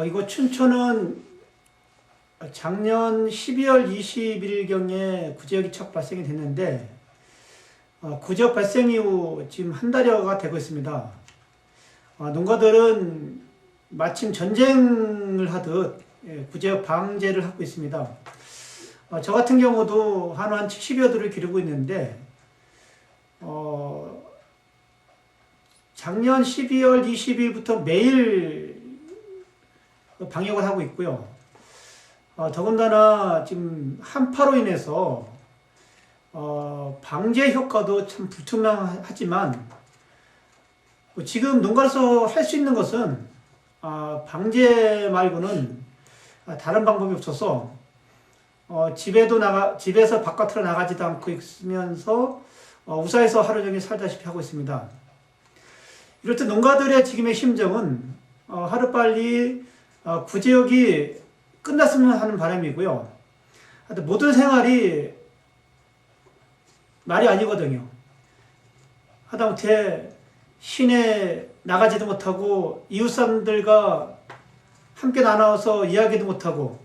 이거 춘천은 작년 12월 20일경에 구제역이 발생이 됐는데, 구제역 발생 이후 지금 한 달여가 되고 있습니다. 농가들은 마침 전쟁을 하듯 구제역 방제를 하고 있습니다. 저 같은 경우도 한 70여 도를 기르고 있는데, 작년 12월 20일부터 매일 방역을 하고 있고요. 더군다나 지금 한파로 인해서 방제 효과도 참 불투명하지만 지금 농가로서 할 수 있는 것은 방제 말고는 다른 방법이 없어서 집에서 바깥으로 나가지도 않고 있으면서 우사에서 하루 종일 살다시피 하고 있습니다. 이럴 때 농가들의 지금의 심정은 하루빨리 구제역이 끝났으면 하는 바람이고요. 모든 생활이 말이 아니거든요. 하다못해 시내 나가지도 못하고 이웃 사람들과 함께 나눠서 이야기도 못하고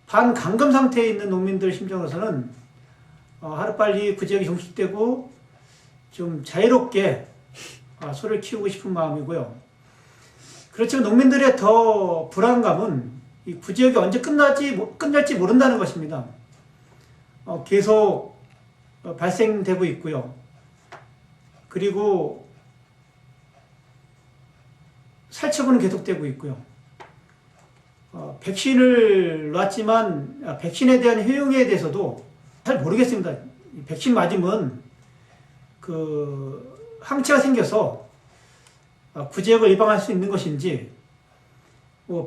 반감금 상태에 있는 농민들 심정으로서는 하루빨리 구제역이 종식되고 좀 자유롭게 소를 키우고 싶은 마음이고요. 그렇지만 농민들의 더 불안감은 이 구제역이 언제 끝날지 모른다는 것입니다. 계속 발생되고 있고요. 그리고 살처분은 계속되고 있고요. 백신을 놨지만 백신에 대한 효용에 대해서도 잘 모르겠습니다. 백신 맞으면 항체가 생겨서 구제역을 예방할 수 있는 것인지,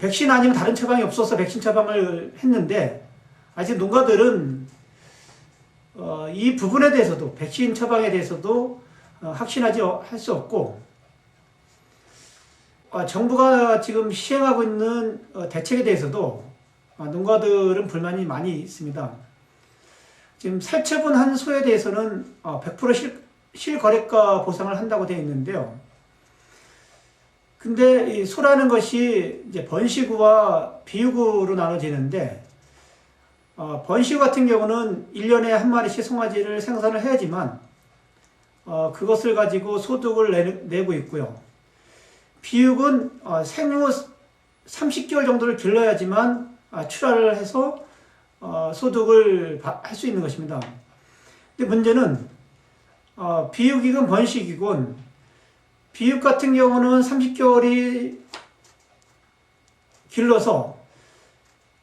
백신 아니면 다른 처방이 없어서 백신 처방을 했는데, 아직 농가들은 이 부분에 대해서도, 백신 처방에 대해서도 확신하지 할 수 없고, 정부가 지금 시행하고 있는 대책에 대해서도 농가들은 불만이 많이 있습니다. 지금 살처분한 소에 대해서는 100% 실거래가 보상을 한다고 되어 있는데요. 근데 이 소라는 것이 이제 번식우와 비육우로 나눠지는데, 번식우 같은 경우는 1년에 한 마리씩 송아지를 생산을 해야지만 그것을 가지고 소득을 내고 있고요. 비육은 생후 30개월 정도를 길러야지만 출하를 해서 소득을 할 수 있는 것입니다. 근데 문제는 비육이건 번식이건, 비육 같은 경우는 30개월이 길러서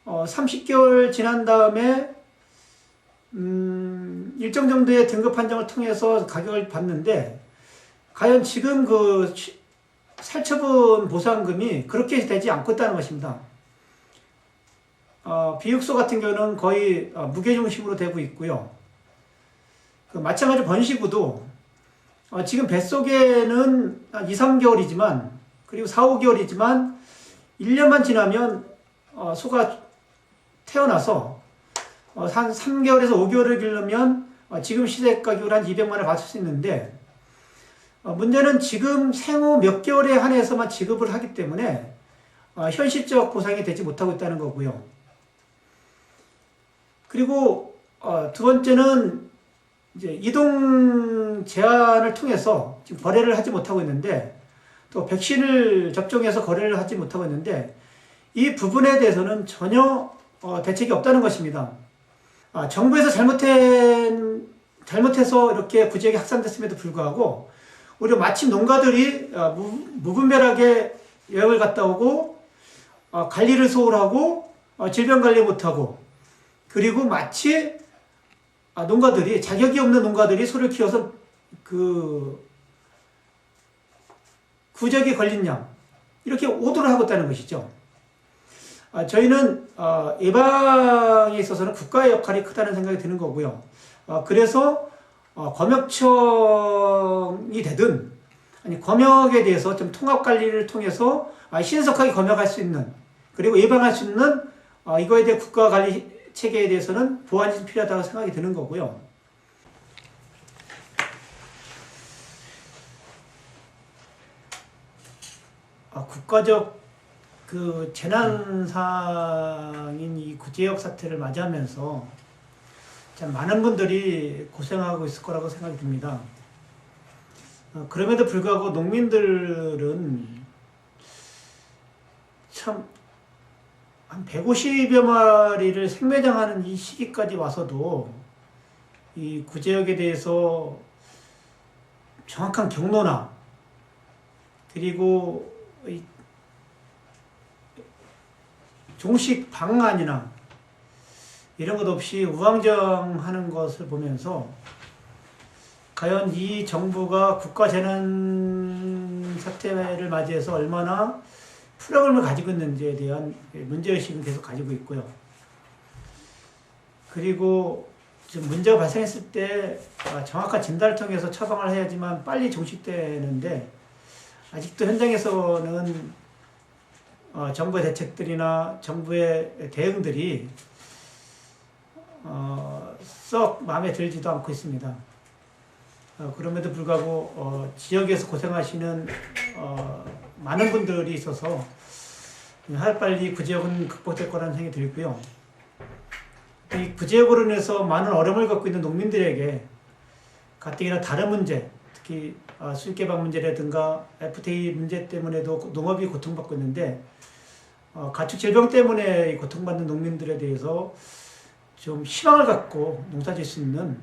30개월 지난 다음에 일정 정도의 등급 판정을 통해서 가격을 받는데, 과연 지금 살처분 보상금이 그렇게 되지 않고 있다는 것입니다. 비육소 같은 경우는 거의 무게중심으로 되고 있고요. 마찬가지로 번식우도 지금 뱃속에는 2, 3개월이지만, 그리고 4, 5개월이지만 1년만 지나면 소가 태어나서 한 3개월에서 5개월을 기르면 지금 시세 가격으로 한 200만 원을 받을 수 있는데, 문제는 지금 생후 몇 개월에 한해서만 지급을 하기 때문에 현실적 보상이 되지 못하고 있다는 거고요. 그리고 두 번째는 이제 이동 제한을 통해서 지금 거래를 하지 못하고 있는데, 또 백신을 접종해서 거래를 하지 못하고 있는데, 이 부분에 대해서는 전혀 대책이 없다는 것입니다. 정부에서 잘못해서 이렇게 구제역이 확산됐음에도 불구하고 오히려 마침 농가들이 무분별하게 여행을 갔다 오고 관리를 소홀하고 질병 관리 못하고, 그리고 마치 농가들이, 자격이 없는 농가들이 소를 키워서 구제역에 걸린 양, 이렇게 오도를 하고 있다는 것이죠. 저희는 예방에 있어서는 국가의 역할이 크다는 생각이 드는 거고요. 그래서 검역청이 되든, 아니 검역에 대해서 좀 통합 관리를 통해서 신속하게 검역할 수 있는, 그리고 예방할 수 있는 이거에 대해 국가 관리 체계에 대해서는 보완이 좀 필요하다고 생각이 드는 거고요. 국가적 그 재난상인 이 구제역 사태를 맞이하면서 참 많은 분들이 고생하고 있을 거라고 생각이 듭니다. 그럼에도 불구하고 농민들은 참 한 150여 마리를 생매장하는 이 시기까지 와서도 이 구제역에 대해서 정확한 경로나 그리고 이 종식 방안이나 이런 것 없이 우왕좌왕하는 것을 보면서 과연 이 정부가 국가재난 사태를 맞이해서 얼마나 프로그램을 가지고 있는지에 대한 문제의식은 계속 가지고 있고요. 그리고 지금 문제가 발생했을 때 정확한 진단을 통해서 처방을 해야지만 빨리 종식되는데 아직도 현장에서는 정부의 대책들이나 정부의 대응들이 썩 마음에 들지도 않고 있습니다. 그럼에도 불구하고 지역에서 고생하시는 많은 분들이 있어서 하루빨리 구제역은 극복될 거라는 생각이 들고요. 이 구제역으로 인해서 많은 어려움을 겪고 있는 농민들에게 가뜩이나 다른 문제, 특히 수익개방 문제라든가 FTA 문제 때문에도 농업이 고통받고 있는데 가축 질병 때문에 고통받는 농민들에 대해서 좀 희망을 갖고 농사질 수 있는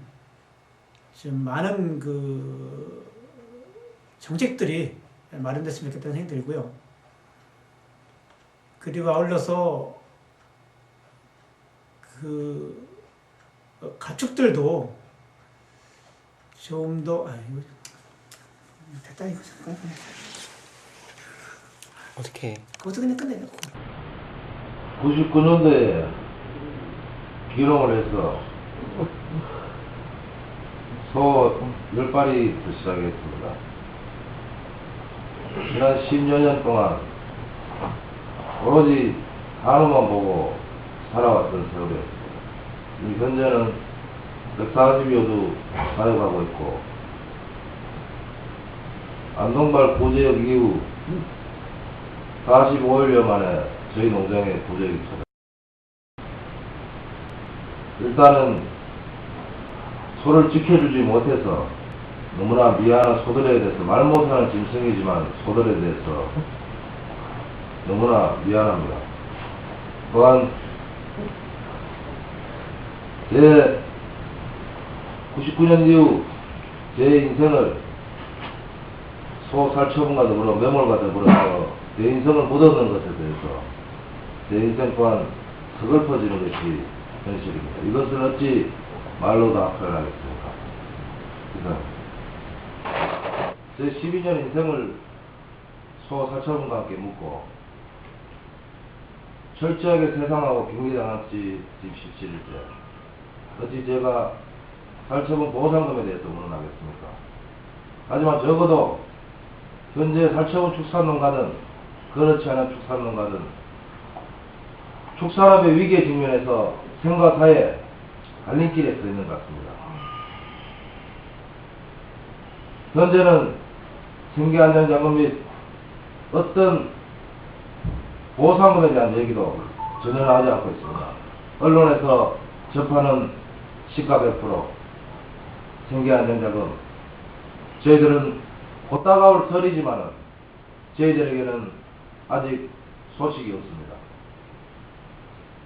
좀 많은 그 정책들이 마련됐으면 좋겠다는 생각이 들고요. 그리고 아울러서 그 가축들도 좀 더 됐다 이거 잠깐 어떻게? 그것도 그냥 끝내요. 99년도에 기농을 해서 소 10마리부터 시작했습니다. 지난 10여 년 동안 오로지 한우만 보고 살아왔던 세월이었습니다. 현재는 140여도 사육하고 있고 안동발 구제역 이후 45일여 만에 저희 농장에 구제역이 찾아왔습니다. 일단은 소를 지켜주지 못해서 너무나 미안한 소들에 대해서 말 못하는 짐승이지만 소들에 대해서 너무나 미안합니다. 또한 제 99년 이후 제 인생을 소 살처분과 더불어 매몰과 더불어서 제 인생을 묻어놓은 것에 대해서 제 인생 또한 서글퍼지는 것이 현실입니다. 이것을 어찌 말로 다 표현하겠습니까? 제 12년 인생을 소 살처분과 함께 묻고 철저하게 세상하고 빙의당할지 지금 17일째 어찌 제가 살처분 보상금에 대해서 물어나겠습니까? 하지만 적어도 현재 살처분 축산농가는 그렇지 않은 축산농가는 축산업의 위기에 직면해서 생과 사의 갈림길에 서 있는 것 같습니다. 현재는 생계안전자금 및 어떤 보상금에 대한 얘기도 전혀 나오지 않고 있습니다. 언론에서 접하는 시가 100%, 생계안전자금, 저희들은 곧 다가올 설이지만은 저희들에게는 아직 소식이 없습니다.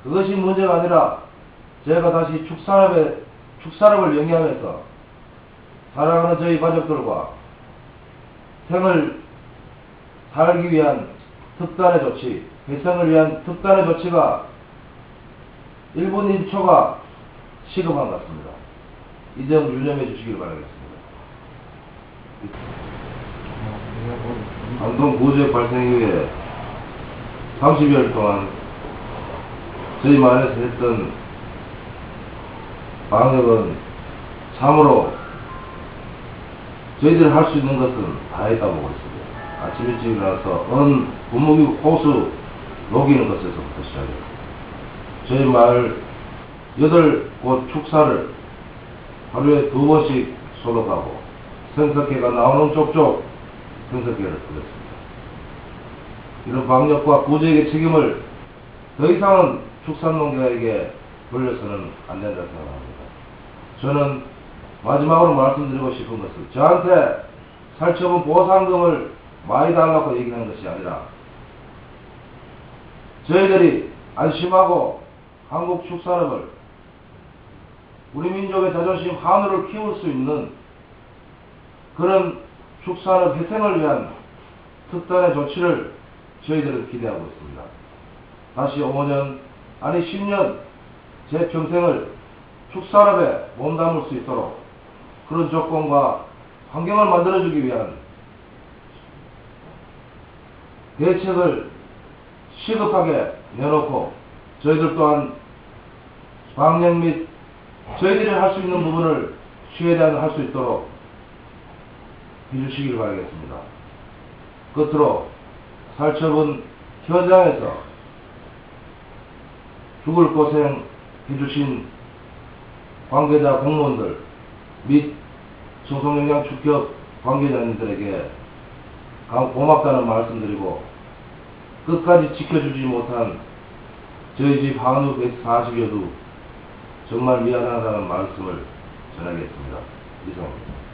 그것이 문제가 아니라 제가 다시 축산업을 영위하면서 사랑하는 저희 가족들과 생을 살기 위한 특단의 조치, 회생을 위한 특단의 조치가 1분 1초가 시급한 것 같습니다. 이 점 유념해 주시길 바라겠습니다. 안동 구제역 발생 이후에 30여일 동안 저희 만에서 했던 방역은 참으로 저희들이 할 수 있는 것은 다 했다고 보고 있습니다. 아침 일찍 일어나서 분무기 호수 녹이는 것에서부터 시작해요. 저희 마을 8곳 축사를 하루에 2번씩 소독하고 생석회가 나오는 쪽쪽 생석회를 뿌렸습니다. 이런 방역과 구제의 책임을 더 이상은 축산농가에게 돌려서는 안 된다고 생각합니다. 저는 마지막으로 말씀드리고 싶은 것은 저한테 살처분 보상금을 많이 달라고 얘기하는 것이 아니라 저희들이 안심하고 한국 축산업을 우리 민족의 자존심 한우를 키울 수 있는 그런 축산업 혜택을 위한 특단의 조치를 저희들은 기대하고 있습니다. 다시 5년 아니 10년 제 평생을 축산업에 몸담을 수 있도록 그런 조건과 환경을 만들어주기 위한 대책을 시급하게 내놓고 저희들 또한 방역 및 저희들이 할 수 있는 부분을 최대한 할 수 있도록 해주시길 바라겠습니다. 끝으로 살처분 현장에서 죽을 고생 해주신 관계자 공무원들 및 청송영양축협 관계자님들에게 고맙다는 말씀드리고 끝까지 지켜주지 못한 저희 집 한우 140여도 정말 미안하다는 말씀을 전하겠습니다. 이상입니다.